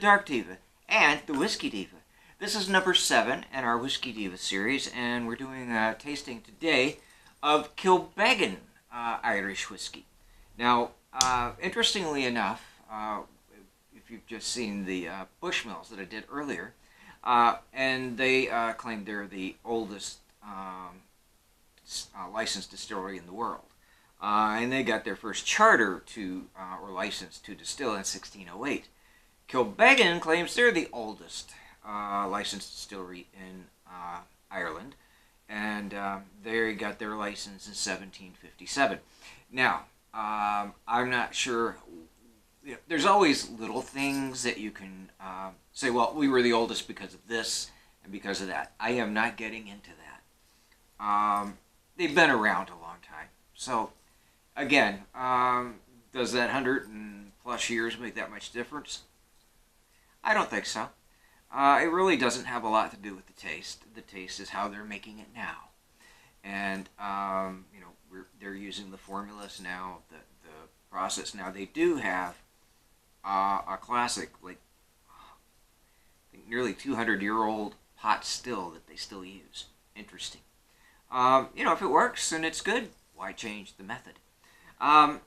Dark Diva and the Whiskey Diva. This is number 7 in our Whiskey Diva series, and we're doing a tasting today of Kilbeggan Irish Whiskey. Now, interestingly enough, if you've just seen the Bushmills that I did earlier, and they claim they're the oldest licensed distillery in the world. And they got their first charter to, or license to distill in 1608. Kilbeggan claims they're the oldest licensed distillery in Ireland, and they got their license in 1757. Now, I'm not sure, there's always little things that you can say, well, we were the oldest because of this and because of that. I am not getting into that. They've been around a long time. So, again, does that 100+ years make that much difference? I don't think so. It really doesn't have a lot to do with the taste. The taste is how they're making it now. And, they're using the formulas now, the process now. They do have a classic, like, I think nearly 200-year-old pot still that they still use. Interesting. If it works and it's good, why change the method? A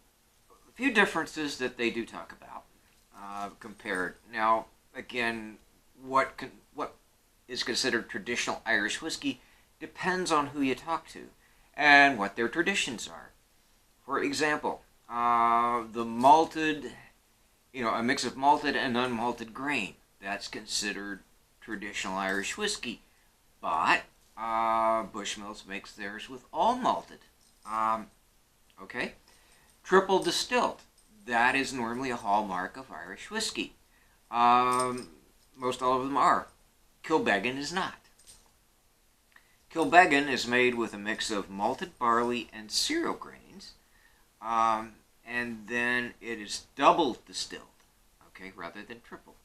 few differences that they do talk about compared. Now, again, what is considered traditional Irish whiskey depends on who you talk to and what their traditions are. For example, the malted, a mix of malted and unmalted grain, that's considered traditional Irish whiskey. But Bushmills makes theirs with all malted. Okay? Triple distilled. That is normally a hallmark of Irish whiskey. Most all of them are. Kilbeggan is not. Kilbeggan is made with a mix of malted barley and cereal grains, and then it is double distilled, okay, rather than triple,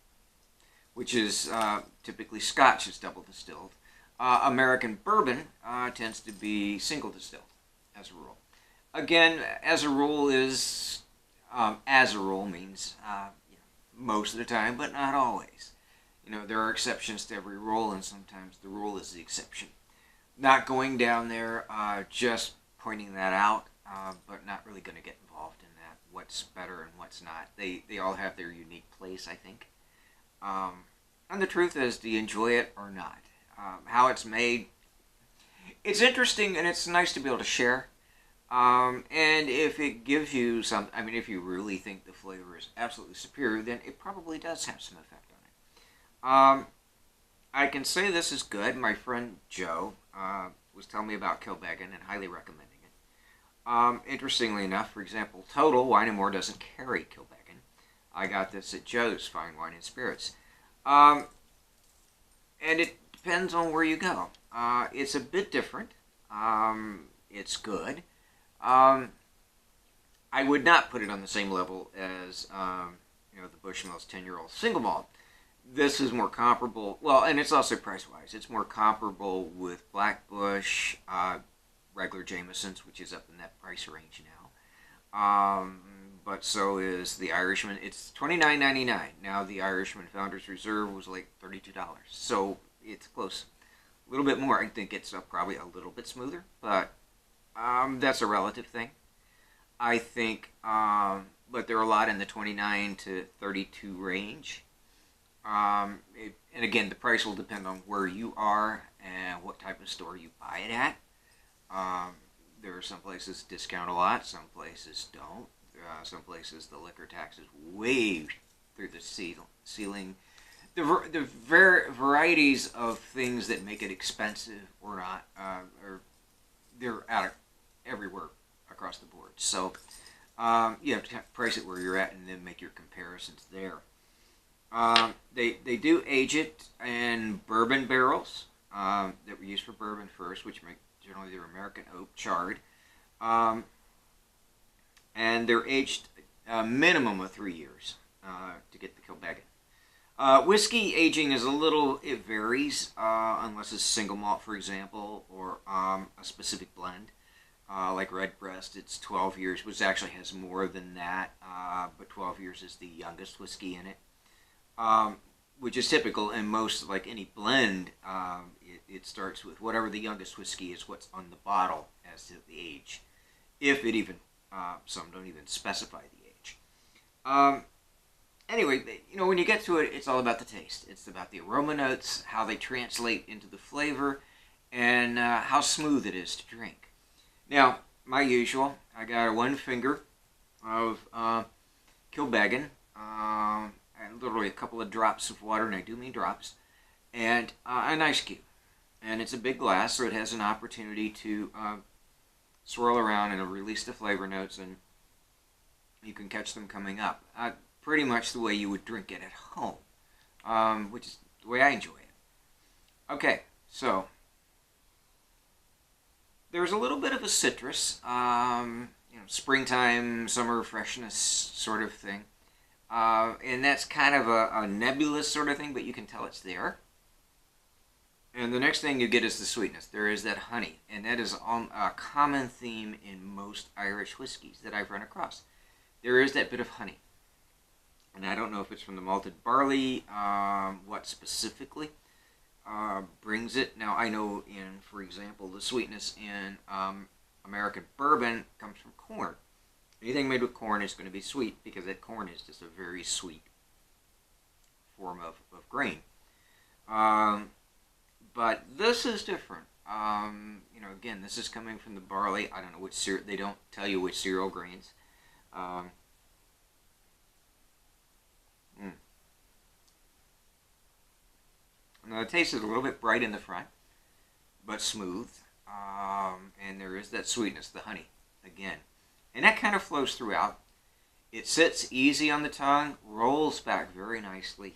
which is typically Scotch is double distilled. American bourbon tends to be single distilled, as a rule. Again, as a rule is, as a rule means most of the time, but not always. There are exceptions to every rule, and sometimes the rule is the exception. Not going down there, just pointing that out, but not really going to get involved in that, what's better and what's not. They all have their unique place, I think. And the truth is, do you enjoy it or not? How it's made, it's interesting and it's nice to be able to share. And if it gives you some, if you really think the flavor is absolutely superior, then it probably does have some effect on it. I can say this is good. My friend Joe was telling me about Kilbeggan and highly recommending it. Interestingly enough, for example, Total Wine & More doesn't carry Kilbeggan. I got this at Joe's Fine Wine and Spirits. And it depends on where you go. It's a bit different. It's good. I would not put it on the same level as the Bushmills 10-year-old single malt. This is more comparable. Well, and it's also price-wise. It's more comparable with Black Bush, regular Jameson's, which is up in that price range now. But so is the Irishman. It's $29.99. Now the Irishman Founder's Reserve was like $32. So it's close. A little bit more. I think it's probably a little bit smoother, but that's a relative thing. I think, but there are a lot in the 29 to 32 range. And again, the price will depend on where you are and what type of store you buy it at. There are some places discount a lot, some places don't. Some places the liquor tax is way through the ceiling. The varieties of things that make it expensive or not, they're out everywhere across the board. So you have to price it where you're at and then make your comparisons there. They do age it in bourbon barrels that were used for bourbon first, which make generally they're American oak charred, and they're aged a minimum of 3 years to get the Kilbeggan. Whiskey aging is it varies unless it's single malt, for example, or a specific blend. Like Redbreast, it's 12 years, which actually has more than that, but 12 years is the youngest whiskey in it. which is typical in most, like any blend. It starts with whatever the youngest whiskey is, what's on the bottle as to the age, if it even, some don't even specify the age. Anyway, when you get to it, it's all about the taste. It's about the aroma notes, how they translate into the flavor, and how smooth it is to drink. Now, my usual, I got a 1 finger of Kilbeggan, and literally a couple of drops of water, and I do mean drops, and an ice cube. And it's a big glass, so it has an opportunity to swirl around and release the flavor notes, and you can catch them coming up. Pretty much the way you would drink it at home, which is the way I enjoy it. Okay, so there's a little bit of a citrus, springtime, summer freshness sort of thing. And that's kind of a nebulous sort of thing, but you can tell it's there. And the next thing you get is the sweetness. There is that honey, and that is a common theme in most Irish whiskeys that I've run across. There is that bit of honey. And I don't know if it's from the malted barley, what specifically brings it. Now, I know for example, the sweetness in American bourbon comes from corn. Anything made with corn is going to be sweet because that corn is just a very sweet form of grain. But this is different. Again, this is coming from the barley. I don't know which cereal. They don't tell you which cereal grains. Now the taste is a little bit bright in the front, but smooth. And there is that sweetness, the honey, again. And that kind of flows throughout. It sits easy on the tongue, rolls back very nicely.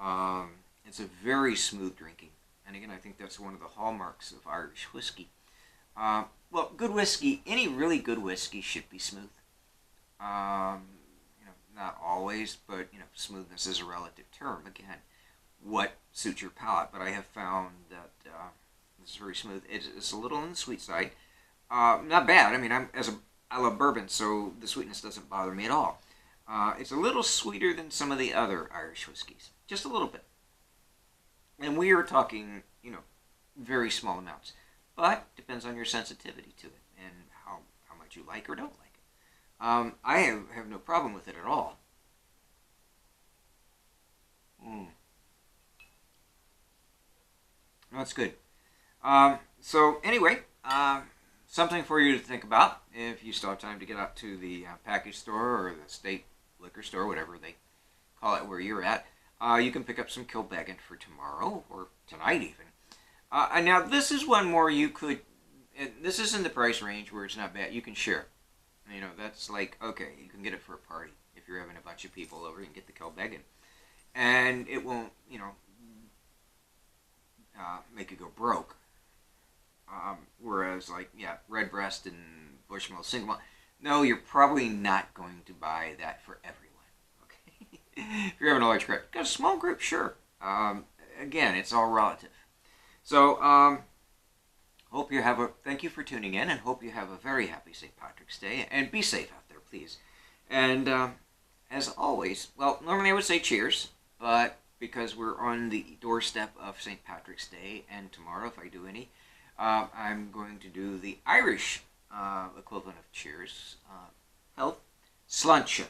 It's a very smooth drinking. And again, I think that's one of the hallmarks of Irish whiskey. Well, good whiskey, any really good whiskey should be smooth. Not always, but smoothness is a relative term. Again, what suits your palate? But I have found that this is very smooth. It's a little on the sweet side. Not bad. I mean, I love bourbon, so the sweetness doesn't bother me at all. It's a little sweeter than some of the other Irish whiskeys, just a little bit. And we are talking, very small amounts. But depends on your sensitivity to it and how much you like or don't like it. I have no problem with it at all. That's good. So anyway, something for you to think about if you still have time to get out to the package store or the state liquor store, whatever they call it where you're at. You can pick up some Kilbeggan for tomorrow or tonight even. And now this is one more you could, this is in the price range where it's not bad. You can share. That's like, okay, you can get it for a party. If you're having a bunch of people over, you can get the Kilbeggan. And it won't, make you go broke. Whereas, like, Redbreast and Bushmill single malt, no, you're probably not going to buy that for everyone. Okay, if you're having a large crowd, got a small group, sure. Again, it's all relative. So, thank you for tuning in, and hope you have a very happy St. Patrick's Day, and be safe out there, please. And as always, well, normally I would say cheers, but because we're on the doorstep of St. Patrick's Day, and tomorrow, if I do any, I'm going to do the Irish equivalent of cheers. Health, sláinte.